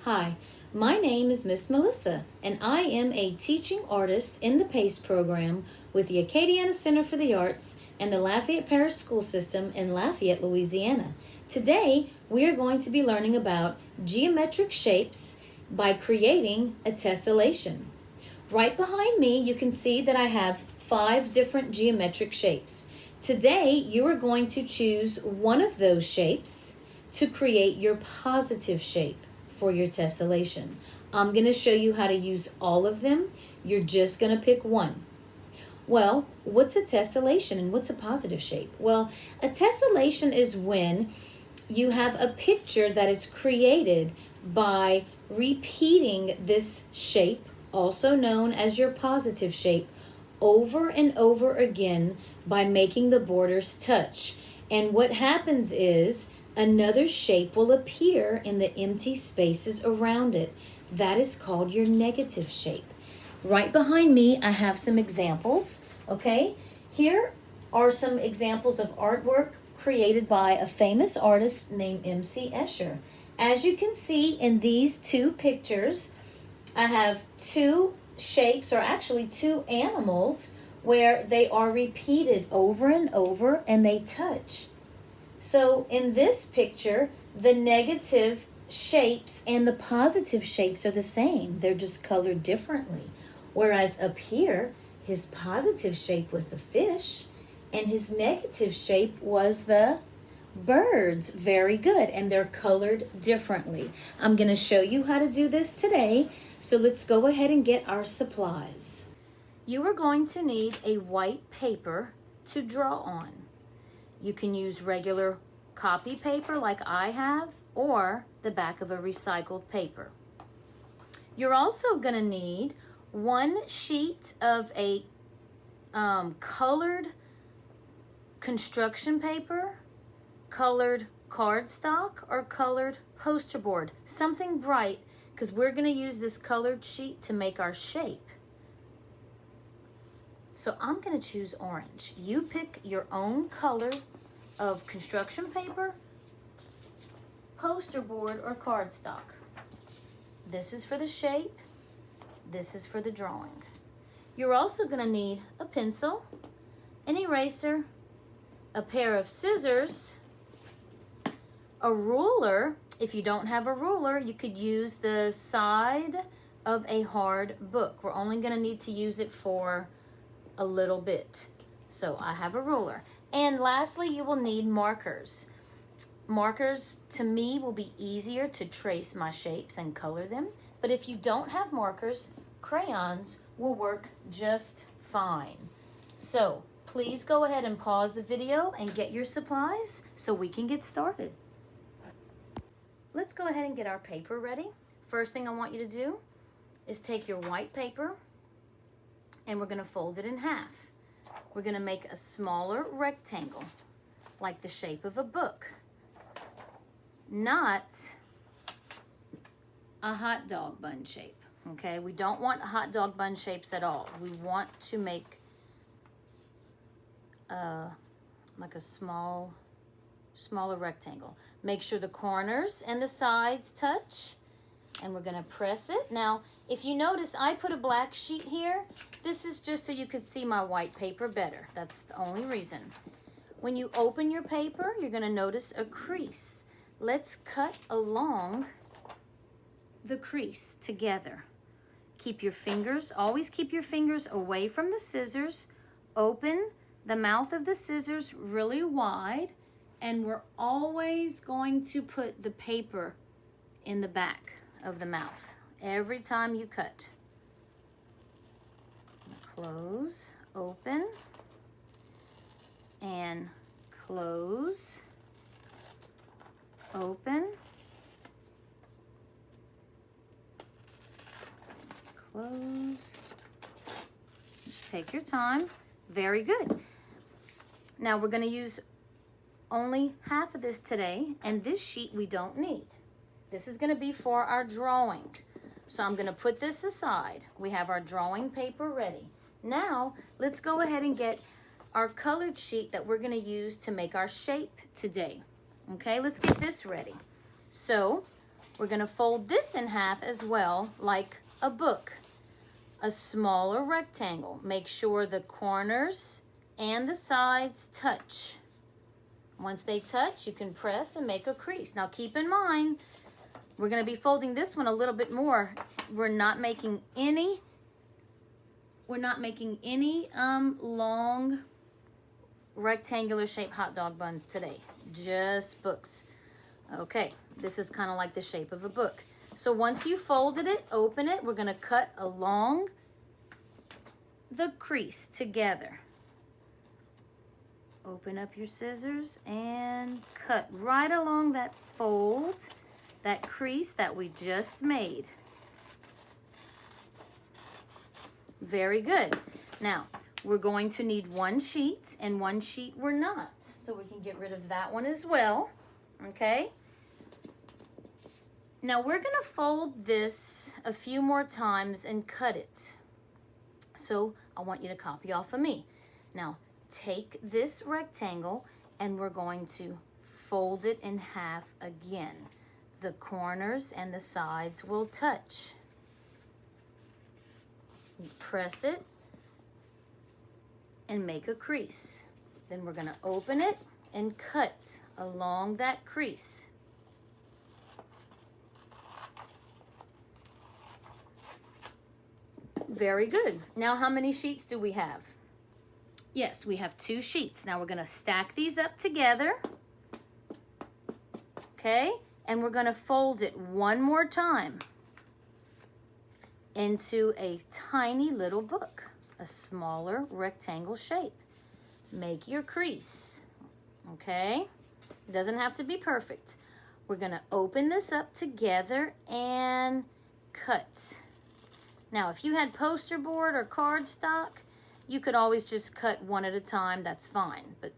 Hi, my name is Miss Melissa, and I am a teaching artist in the PACE program with the Acadiana Center for the Arts and the Lafayette Parish School System in Lafayette, Louisiana. Today, we are going to be learning about geometric shapes by creating a tessellation. Right behind me, you can see that I have 5 different geometric shapes. Today, you are going to choose one of those shapes to create your positive shape for your tessellation. I'm going to show you how to use all of them. You're just going to pick one. Well, what's a tessellation and what's a positive shape? Well, a tessellation is when you have a picture that is created by repeating this shape, also known as your positive shape, over and over again by making the borders touch. And what happens is another shape will appear in the empty spaces around it. That is called your negative shape. Right behind me, I have some examples, okay? Here are some examples of artwork created by a famous artist named M.C. Escher. As you can see in these 2 pictures, I have 2 shapes, or actually 2 animals, where they are repeated over and over and they touch. So in this picture, the negative shapes and the positive shapes are the same. They're just colored differently. Whereas up here, his positive shape was the fish and his negative shape was the birds. Very good. And they're colored differently. I'm going to show you how to do this today. So let's go ahead and get our supplies. You are going to need a white paper to draw on. You can use regular copy paper like I have, or the back of a recycled paper. You're also going to need 1 sheet of a colored construction paper, colored cardstock, or colored poster board. Something bright, because we're going to use this colored sheet to make our shape. So I'm going to choose orange. You pick your own color of construction paper, poster board, or cardstock. This is for the shape. This is for the drawing. You're also going to need a pencil, an eraser, a pair of scissors, a ruler. If you don't have a ruler, you could use the side of a hard book. We're only going to need to use it for a little bit. So I have a ruler. And lastly, you will need markers. Markers, to me, will be easier to trace my shapes and color them. But if you don't have markers, crayons will work just fine. So please go ahead and pause the video and get your supplies so we can get started. Let's go ahead and get our paper ready. First thing I want you to do is take your white paper and we're going to fold it in half. We're going to make a smaller rectangle, like the shape of a book, not a hot dog bun shape, okay? We don't want hot dog bun shapes at all. We want to make like a smaller rectangle. Make sure the corners and the sides touch, and we're going to press it. Now, if you notice, I put a black sheet here. This is just so you could see my white paper better. That's the only reason. When you open your paper, you're going to notice a crease. Let's cut along the crease together. Keep your fingers, always keep your fingers away from the scissors. Open the mouth of the scissors really wide, and we're always going to put the paper in the back of the mouth every time you cut. Close, open, and close, open, close. Just take your time. Very good. Now we're going to use only half of this today, and this sheet we don't need. This is going to be for our drawing. So I'm going to put this aside. We have our drawing paper ready. Now, let's go ahead and get our colored sheet that we're going to use to make our shape today. Okay, let's get this ready. So we're going to fold this in half as well, like a book. A smaller rectangle. Make sure the corners and the sides touch. Once they touch, you can press and make a crease. Now keep in mind, we're going to be folding this one a little bit more. We're not making any long rectangular shaped hot dog buns today. Just books. Okay, this is kind of like the shape of a book. So once you folded it, open it, we're going to cut along the crease together. Open up your scissors and cut right along that fold, that crease that we just made. Very good. Now, we're going to need one sheet, and one sheet we're not. So we can get rid of that one as well. Okay? Now we're going to fold this a few more times and cut it. So I want you to copy off of me. Now take this rectangle and we're going to fold it in half again. The corners and the sides will touch. Press it and make a crease. Then we're going to open it and cut along that crease. Very good. Now how many sheets do we have? Yes, we have 2 sheets. Now we're going to stack these up together. Okay? And we're going to fold it one more time into a tiny little book, a smaller rectangle shape. Make your crease. Okay? It doesn't have to be perfect. We're going to open this up together and cut. Now, if you had poster board or cardstock, you could always just cut one at a time. That's fine. But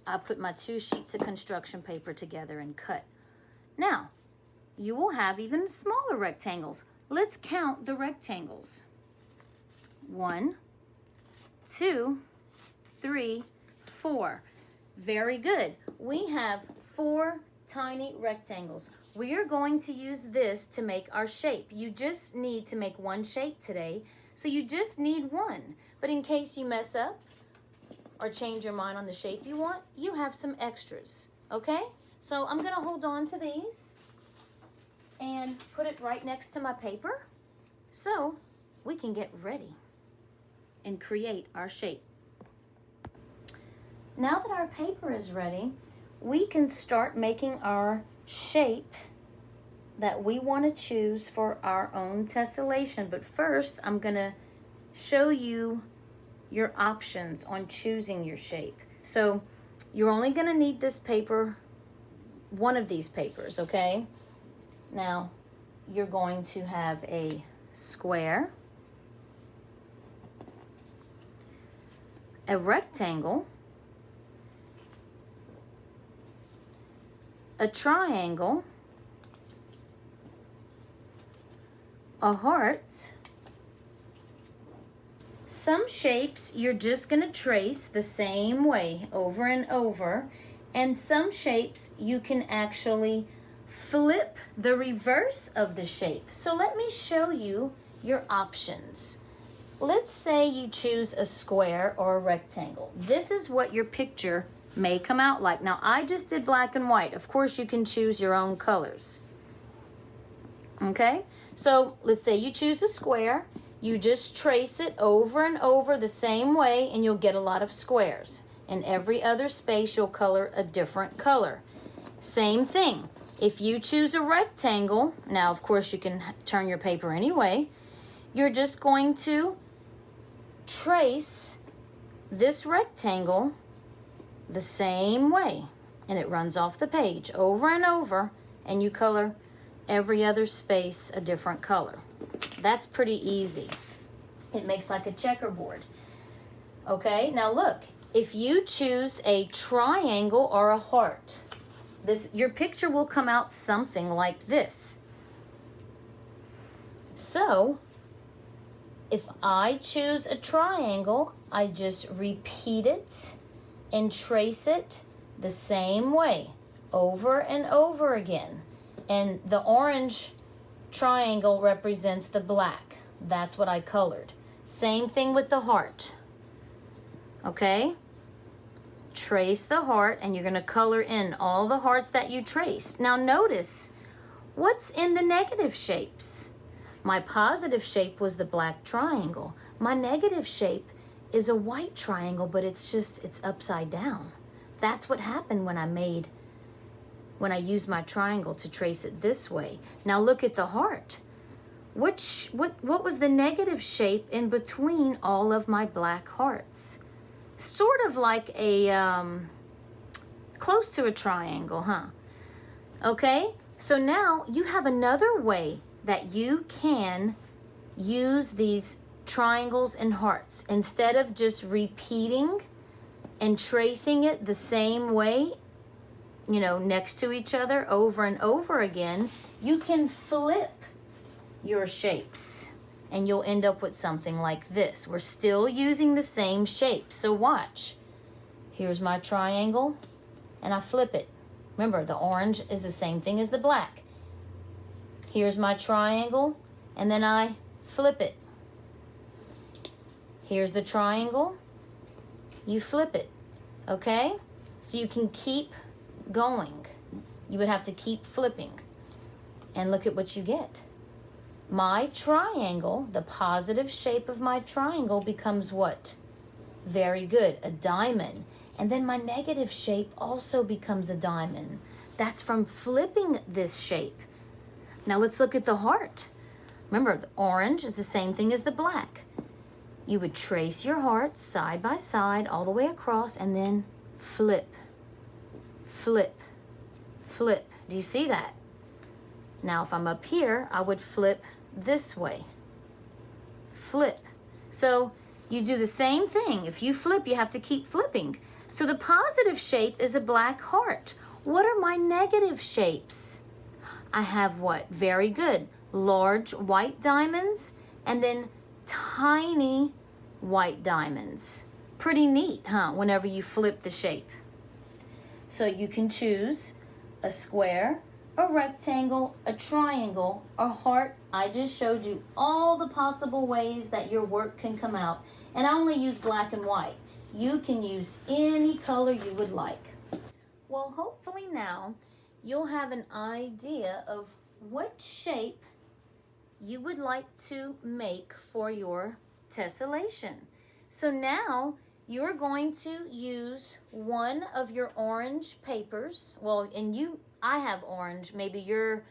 I put my 2 sheets of construction paper together and cut. Now, you will have even smaller rectangles. Let's count the rectangles. 1, 2, 3, 4. Very good. We have 4 tiny rectangles. We are going to use this to make our shape. You just need to make one shape today, so you just need one. But in case you mess up or change your mind on the shape you want, you have some extras, okay? So I'm gonna hold on to these and put it right next to my paper so we can get ready and create our shape. Now that our paper is ready, we can start making our shape that we want to choose for our own tessellation. But first, I'm going to show you your options on choosing your shape. So you're only going to need this paper, one of these papers, okay? Now, you're going to have a square, a rectangle, a triangle, a heart. Some shapes you're just going to trace the same way over and over, and some shapes you can actually flip the reverse of the shape. So let me show you your options. Let's say you choose a square or a rectangle. This is what your picture may come out like. Now I just did black and white. Of course you can choose your own colors. Okay, so let's say you choose a square. You just trace it over and over the same way and you'll get a lot of squares. In every other space you'll color a different color. Same thing. If you choose a rectangle, now of course you can turn your paper anyway, you're just going to trace this rectangle the same way, and it runs off the page over and over, and you color every other space a different color. That's pretty easy. It makes like a checkerboard. Okay, now look, if you choose a triangle or a heart, your picture will come out something like this. So if I choose a triangle, I just repeat it and trace it the same way over and over again. And the orange triangle represents the black. That's what I colored. Same thing with the heart. Okay? Trace the heart, and you're going to color in all the hearts that you trace. Now notice, what's in the negative shapes? My positive shape was the black triangle. My negative shape is a white triangle, but it's upside down. That's what happened when I used my triangle to trace it this way. Now look at the heart. What was the negative shape in between all of my black hearts? Sort of like a, close to a triangle, huh? Okay, so now you have another way that you can use these triangles and hearts. Instead of just repeating and tracing it the same way, you know, next to each other over and over again, you can flip your shapes and you'll end up with something like this. We're still using the same shape. So watch. Here's my triangle and I flip it. Remember, the orange is the same thing as the black. Here's my triangle and then I flip it. Here's the triangle. You flip it. Okay? So you can keep going. You would have to keep flipping. And look at what you get. My triangle, the positive shape of my triangle becomes what? Very good, a diamond. And then my negative shape also becomes a diamond. That's from flipping this shape. Now let's look at the heart. Remember, the orange is the same thing as the black. You would trace your heart side by side all the way across and then flip, flip, flip. Do you see that? Now if I'm up here, I would flip this way. Flip. So you do the same thing. If you flip, you have to keep flipping. So the positive shape is a black heart. What are my negative shapes? I have what? Very good. Large white diamonds and then tiny white diamonds. Pretty neat, huh? Whenever you flip the shape. So you can choose a square, a rectangle, a triangle, a heart. I just showed you all the possible ways that your work can come out. And I only use black and white. You can use any color you would like. Well, hopefully now you'll have an idea of what shape you would like to make for your tessellation. So now you're going to use one of your orange papers. Well, and I have orange. Maybe your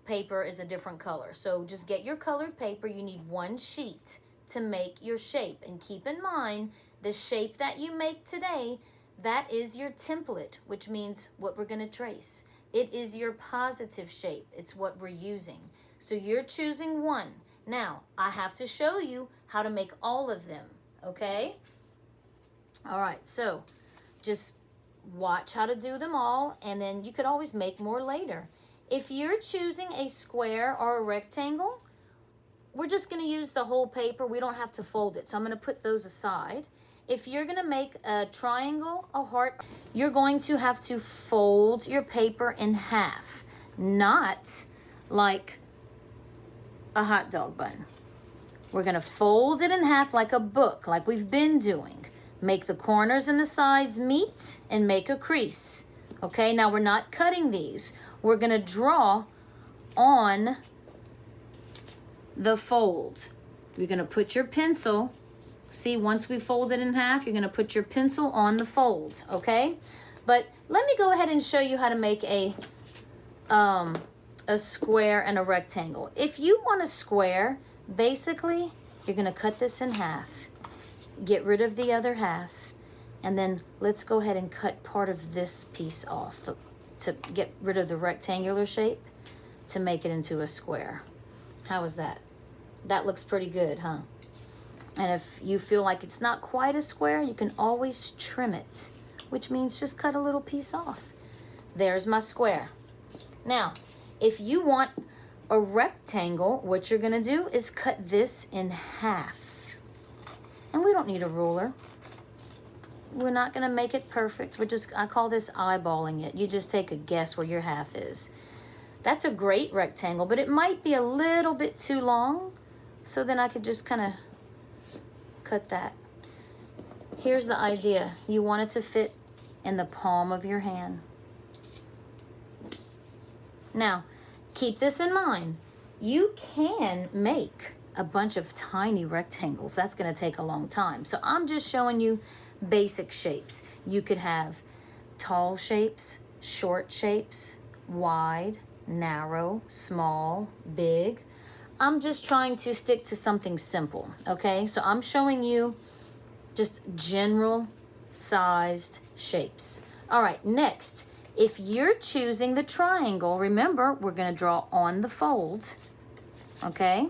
paper is a different color. So just get your colored paper. You need one sheet to make your shape. And keep in mind, the shape that you make today, that is your template, which means what we're going to trace. It is your positive shape. It's what we're using. So you're choosing one. Now, I have to show you how to make all of them, okay? All right, so just watch how to do them all, and then you could always make more later. If you're choosing a square or a rectangle, we're just going to use the whole paper. We don't have to fold it, so I'm going to put those aside. If you're going to make a triangle, a heart, you're going to have to fold your paper in half, not like a hot dog bun. We're going to fold it in half like a book, like we've been doing. Make the corners and the sides meet and make a crease. Okay, now we're not cutting these. We're going to draw on the fold. You're going to put your pencil. See, once we fold it in half, you're going to put your pencil on the fold, okay? But let me go ahead and show you how to make a square and a rectangle. If you want a square, basically, you're going to cut this in half. Get rid of the other half. And then let's go ahead and cut part of this piece off to get rid of the rectangular shape to make it into a square. How is that? That looks pretty good, huh? And if you feel like it's not quite a square, you can always trim it, which means just cut a little piece off. There's my square. Now, if you want a rectangle, what you're going to do is cut this in half. And we don't need a ruler. We're not going to make it perfect. I call this eyeballing it. You just take a guess where your half is. That's a great rectangle, but it might be a little bit too long. So then I could just kind of cut that. Here's the idea. You want it to fit in the palm of your hand. Now, keep this in mind. You can make a bunch of tiny rectangles. That's going to take a long time. So I'm just showing you basic shapes. You could have tall shapes, short shapes, wide, narrow, small, big. I'm just trying to stick to something simple, okay? So I'm showing you just general sized shapes. All right, next, if you're choosing the triangle, remember, we're going to draw on the fold, okay?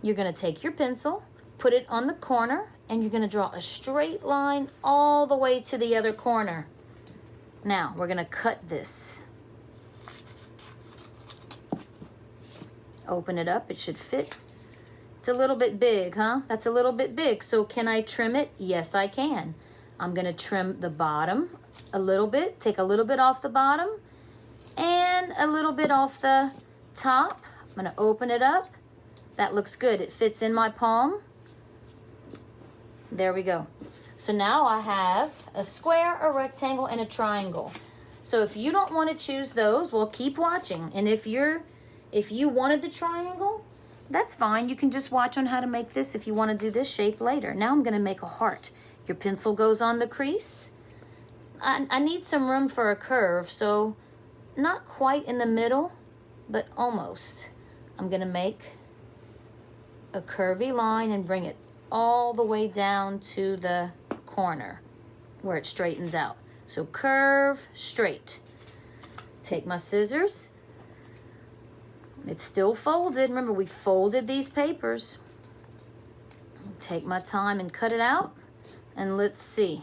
You're going to take your pencil, put it on the corner, and you're going to draw a straight line all the way to the other corner. Now, we're going to cut this. Open it up. It should fit. It's a little bit big, huh? That's a little bit big. So can I trim it? Yes, I can. I'm going to trim the bottom a little bit. Take a little bit off the bottom and a little bit off the top. I'm going to open it up. That looks good. It fits in my palm. There we go. So now I have a square, a rectangle, and a triangle. So if you don't want to choose those, well, keep watching. And if you wanted the triangle, that's fine. You can just watch on how to make this if you want to do this shape later. Now I'm going to make a heart. Your pencil goes on the crease. I need some room for a curve, so not quite in the middle, but almost. I'm going to make a curvy line and bring it all the way down to the corner where it straightens out. So curve, straight. Take my scissors. It's still folded. Remember, we folded these papers. Take my time and cut it out. And let's see.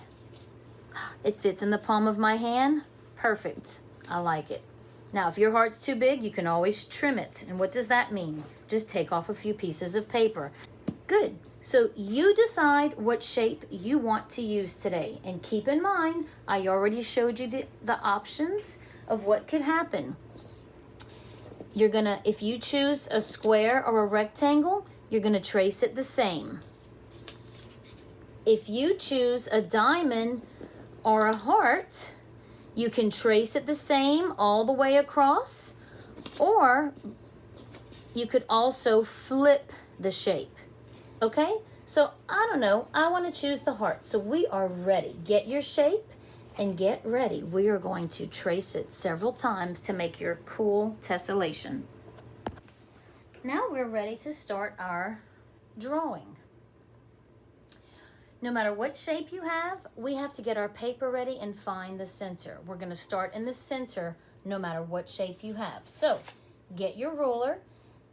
It fits in the palm of my hand. Perfect. I like it. Now, if your heart's too big, you can always trim it. And what does that mean? Just take off a few pieces of paper. Good. So you decide what shape you want to use today. And keep in mind, I already showed you the options of what could happen. You're gonna, if you choose a square or a rectangle, you're gonna trace it the same. If you choose a diamond or a heart, you can trace it the same all the way across, or you could also flip the shape. Okay, so I don't know, I want to choose the heart. So we are ready. Get your shape and get ready. We are going to trace it several times to make your cool tessellation. Now we're ready to start our drawing. No matter what shape you have, we have to get our paper ready and find the center. We're going to start in the center no matter what shape you have. So get your ruler.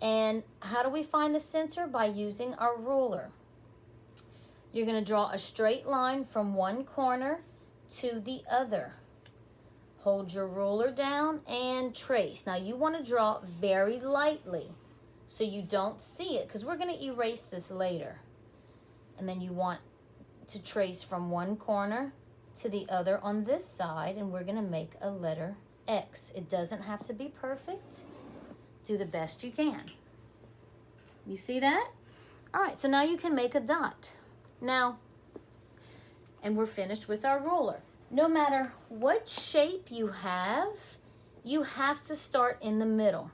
And how do we find the center? By using our ruler. You're going to draw a straight line from one corner to the other. Hold your ruler down and trace. Now you want to draw very lightly so you don't see it, because we're going to erase this later. And then you want to trace from one corner to the other on this side, and we're going to make a letter X. It doesn't have to be perfect. Do the best you can. You see that? All right, so now you can make a dot. Now, and we're finished with our ruler. No matter what shape you have to start in the middle.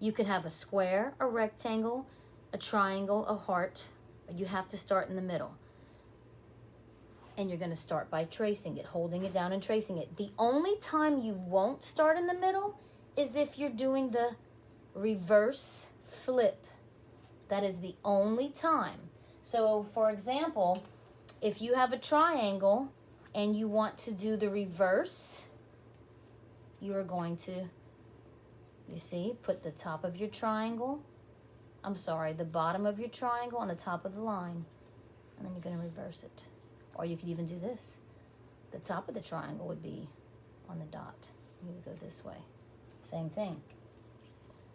You can have a square, a rectangle, a triangle, a heart, but you have to start in the middle. And you're going to start by tracing it, holding it down and tracing it. The only time you won't start in the middle is if you're doing the reverse flip. That is the only time. So, for example, if you have a triangle and you want to do the reverse, you are going to, you see, put the top of your triangle, the bottom of your triangle on the top of the line, and then you're going to reverse it. Or you could even do this. The top of the triangle would be on the dot. You would go this way. Same thing.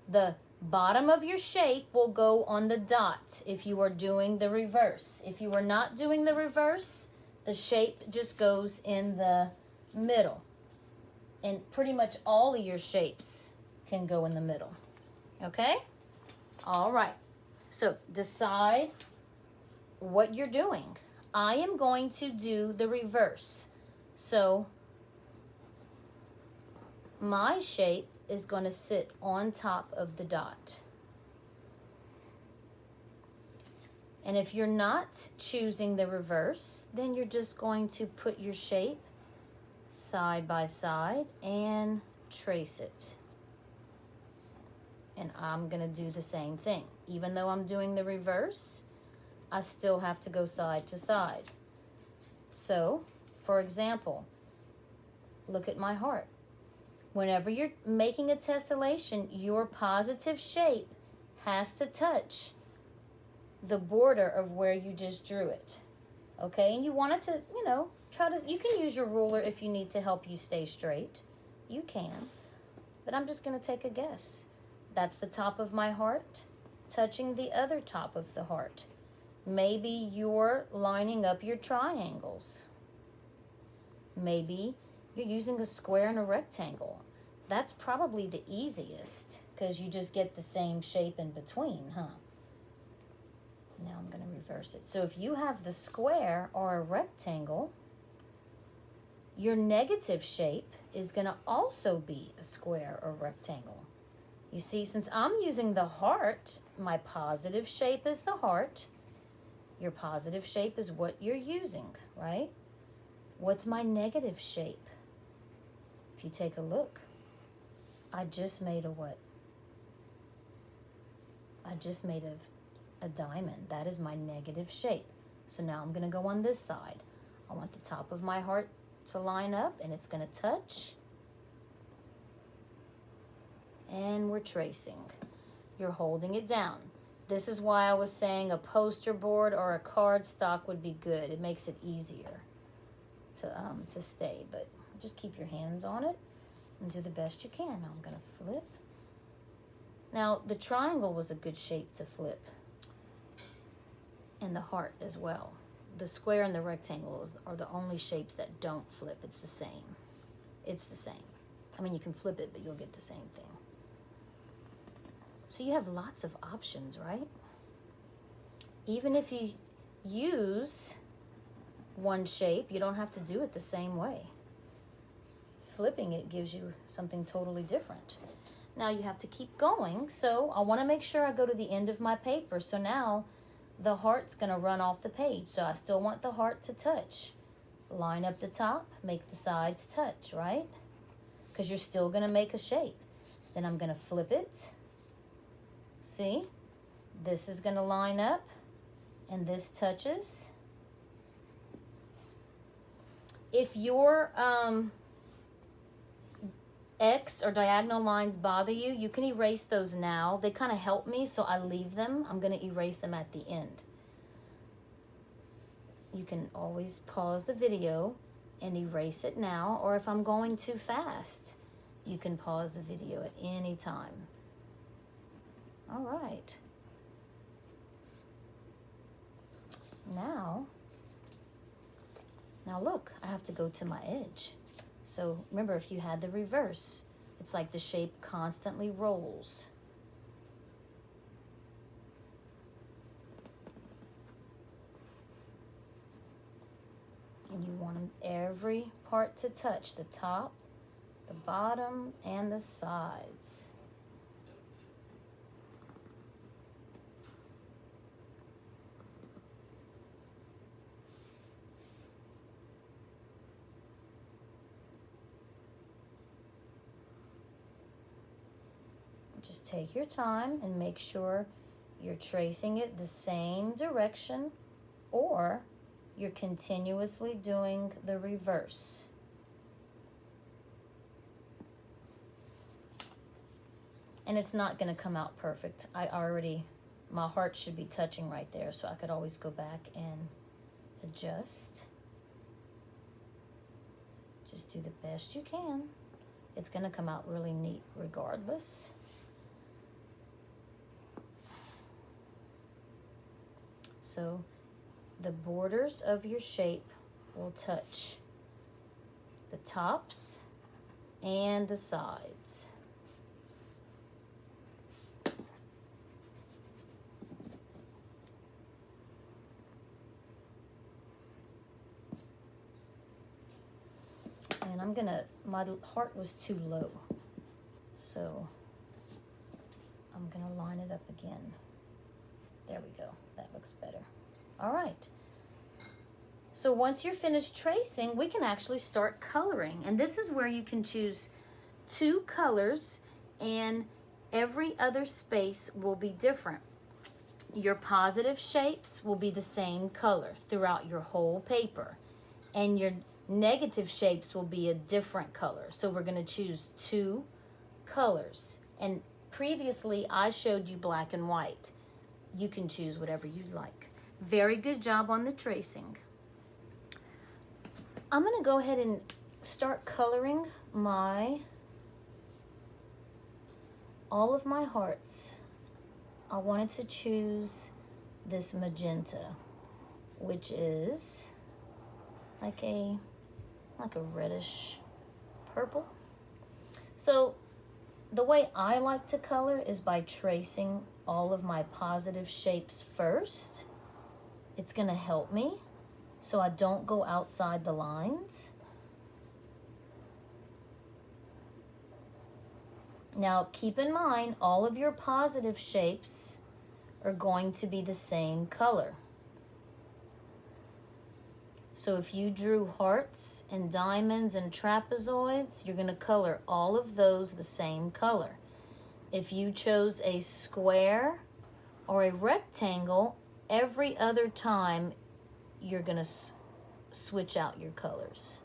The bottom of your shape will go on the dot if you are doing the reverse. If you are not doing the reverse, the shape just goes in the middle. And pretty much all of your shapes can go in the middle. Okay? All right. So decide what you're doing. I am going to do the reverse. So my shape is going to sit on top of the dot. And if you're not choosing the reverse, then you're just going to put your shape side by side and trace it. And I'm going to do the same thing. Even though I'm doing the reverse, I still have to go side to side. So, for example, look at my heart. Whenever you're making a tessellation, your positive shape has to touch the border of where you just drew it. Okay, and you want it to, you can use your ruler if you need to help you stay straight. You can. But I'm just going to take a guess. That's the top of my heart touching the other top of the heart. Maybe you're lining up your triangles. Maybe you're using a square and a rectangle. That's probably the easiest because you just get the same shape in between, huh? Now I'm going to reverse it. So if you have the square or a rectangle, your negative shape is going to also be a square or rectangle. You see, since I'm using the heart, my positive shape is the heart. Your positive shape is what you're using, right? What's my negative shape? If you take a look, I just made a what? I just made a diamond. That is my negative shape. So now I'm going to go on this side. I want the top of my heart to line up, and it's going to touch. And we're tracing. You're holding it down. This is why I was saying a poster board or a card stock would be good. It makes it easier to stay, but just keep your hands on it and do the best you can. Now I'm going to flip. Now the triangle was a good shape to flip, and the heart as well. The square and the rectangle are the only shapes that don't flip. It's the same. It's the same. I mean, you can flip it, but you'll get the same thing. So you have lots of options, right? Even if you use one shape, you don't have to do it the same way. Flipping it gives you something totally different. Now you have to keep going. So I want to make sure I go to the end of my paper. So now the heart's going to run off the page. So I still want the heart to touch. Line up the top, make the sides touch, right? Because you're still going to make a shape. Then I'm going to flip it. See? This is going to line up, and this touches. If your X or diagonal lines bother you, you can erase those now. They kind of help me, so I leave them. I'm going to erase them at the end. You can always pause the video and erase it now, or if I'm going too fast, you can pause the video at any time. All right. Now look, I have to go to my edge. So remember, if you had the reverse, it's like the shape constantly rolls. And you want every part to touch, the top, the bottom, and the sides. Just take your time and make sure you're tracing it the same direction, or you're continuously doing the reverse. And it's not going to come out perfect. My heart should be touching right there, so I could always go back and adjust. Just do the best you can. It's going to come out really neat regardless. So the borders of your shape will touch the tops and the sides. And my heart was too low. So I'm gonna line it up again. There we go, that looks better. All right. So once you're finished tracing, we can actually start coloring. And this is where you can choose 2 colors and every other space will be different. Your positive shapes will be the same color throughout your whole paper. And your negative shapes will be a different color. So we're going to choose 2 colors. And previously I showed you black and white. You can choose whatever you like. Very good job on the tracing. I'm going to go ahead and start coloring all of my hearts. I wanted to choose this magenta, which is like a reddish purple. So the way I like to color is by tracing all of my positive shapes first. It's going to help me so I don't go outside the lines. Now keep in mind, all of your positive shapes are going to be the same color. So if you drew hearts and diamonds and trapezoids, you're going to color all of those the same color. If you chose a square or a rectangle, every other time you're going to switch out your colors.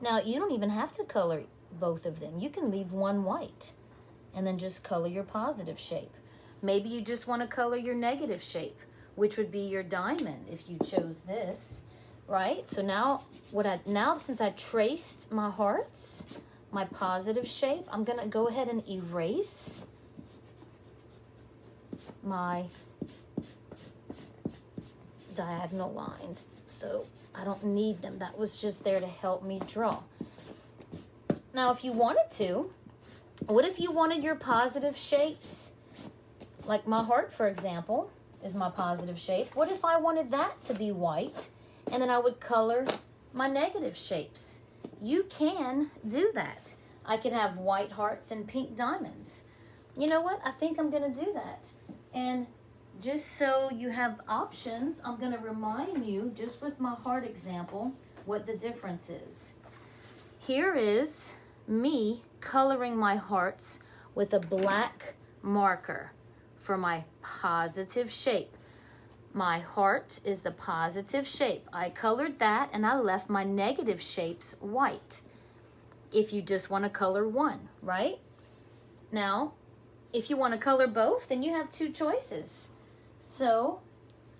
Now, you don't even have to color both of them. You can leave one white and then just color your positive shape. Maybe you just want to color your negative shape, which would be your diamond if you chose this, right? So now, since I traced my hearts, my positive shape, I'm going to go ahead and erase my diagonal lines. So I don't need them. That was just there to help me draw. Now, if you wanted to, what if you wanted your positive shapes, like my heart, for example, is my positive shape. What if I wanted that to be white, and then I would color my negative shapes? You can do that. I could have white hearts and pink diamonds. You know what? I think I'm going to do that. And just so you have options, I'm going to remind you, just with my heart example, what the difference is. Here is me coloring my hearts with a black marker for my positive shape. My heart is the positive shape. I colored that and I left my negative shapes white. If you just want to color one, right? Now, if you want to color both, then you have 2 choices. So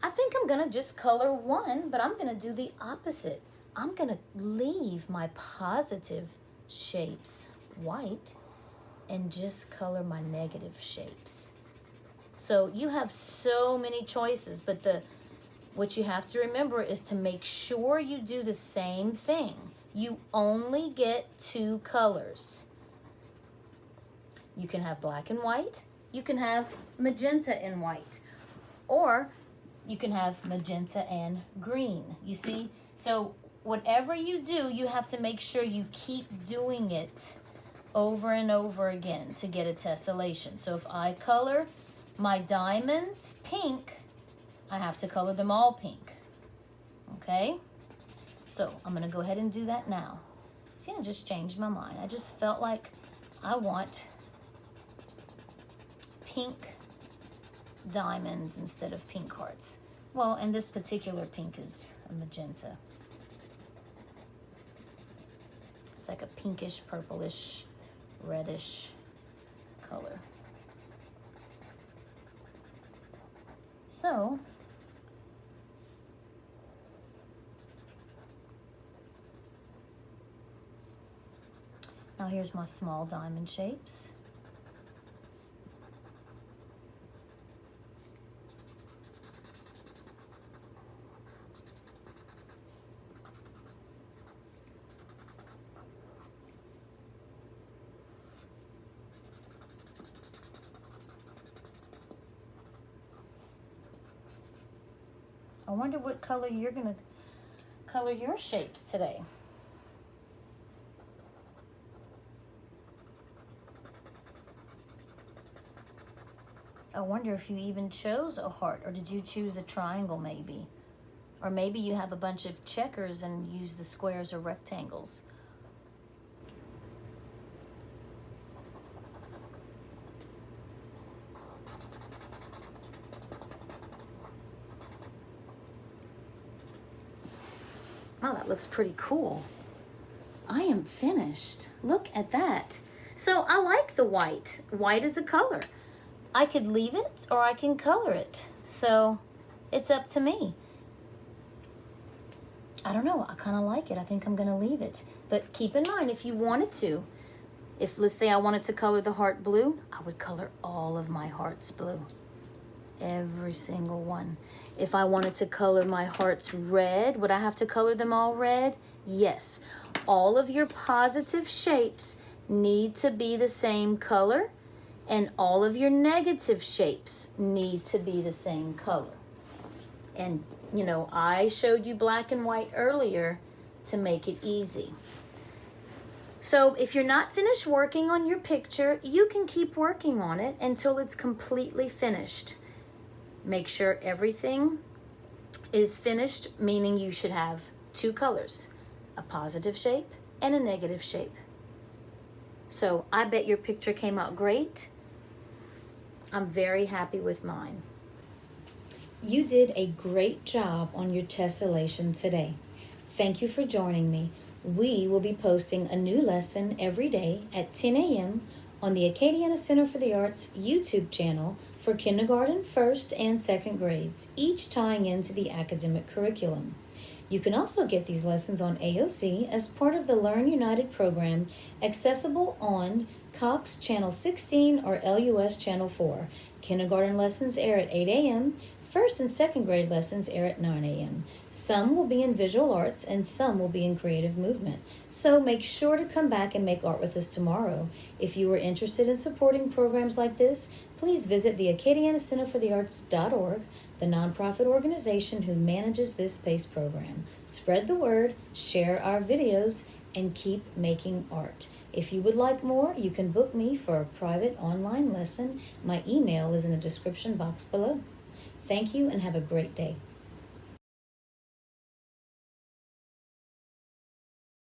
I think I'm going to just color one, but I'm going to do the opposite. I'm going to leave my positive shapes white and just color my negative shapes. So you have so many choices, but what you have to remember is to make sure you do the same thing. You only get 2 colors. You can have black and white. You can have magenta and white. Or you can have magenta and green. You see? So whatever you do, you have to make sure you keep doing it over and over again to get a tessellation. So if I color my diamonds pink, I have to color them all pink. Okay? So I'm going to go ahead and do that now. See, I just changed my mind. I just felt like I want pink diamonds instead of pink hearts. Well, and this particular pink is a magenta. It's like a pinkish, purplish, reddish color. So, now here's my small diamond shapes. I wonder what color you're going to color your shapes today. I wonder if you even chose a heart, or did you choose a triangle maybe? Or maybe you have a bunch of checkers and use the squares or rectangles. Oh, that looks pretty cool. I am finished. Look at that. So I like the white. White is a color. I could leave it or I can color it. So it's up to me. I don't know. I kind of like it. I think I'm going to leave it. But keep in mind, if you wanted to, if let's say I wanted to color the heart blue, I would color all of my hearts blue. Every single one. If I wanted to color my hearts red, would I have to color them all red? Yes. All of your positive shapes need to be the same color, and all of your negative shapes need to be the same color. And, you know, I showed you black and white earlier to make it easy. So if you're not finished working on your picture, you can keep working on it until it's completely finished. Make sure everything is finished, meaning you should have two colors, a positive shape and a negative shape. So I bet your picture came out great. I'm very happy with mine. You did a great job on your tessellation today. Thank you for joining me. We will be posting a new lesson every day at 10 a.m. on the Acadiana Center for the Arts YouTube channel for kindergarten, first, and second grades, each tying into the academic curriculum. You can also get these lessons on AOC as part of the Learn United program, accessible on Cox Channel 16 or LUS Channel 4. Kindergarten lessons air at 8 a.m., first and second grade lessons air at 9 a.m. Some will be in visual arts and some will be in creative movement. So make sure to come back and make art with us tomorrow. If you are interested in supporting programs like this, please visit the Acadiana Center for the Arts.org, the nonprofit organization who manages this PACE program. Spread the word, share our videos, and keep making art. If you would like more, you can book me for a private online lesson. My email is in the description box below. Thank you and have a great day.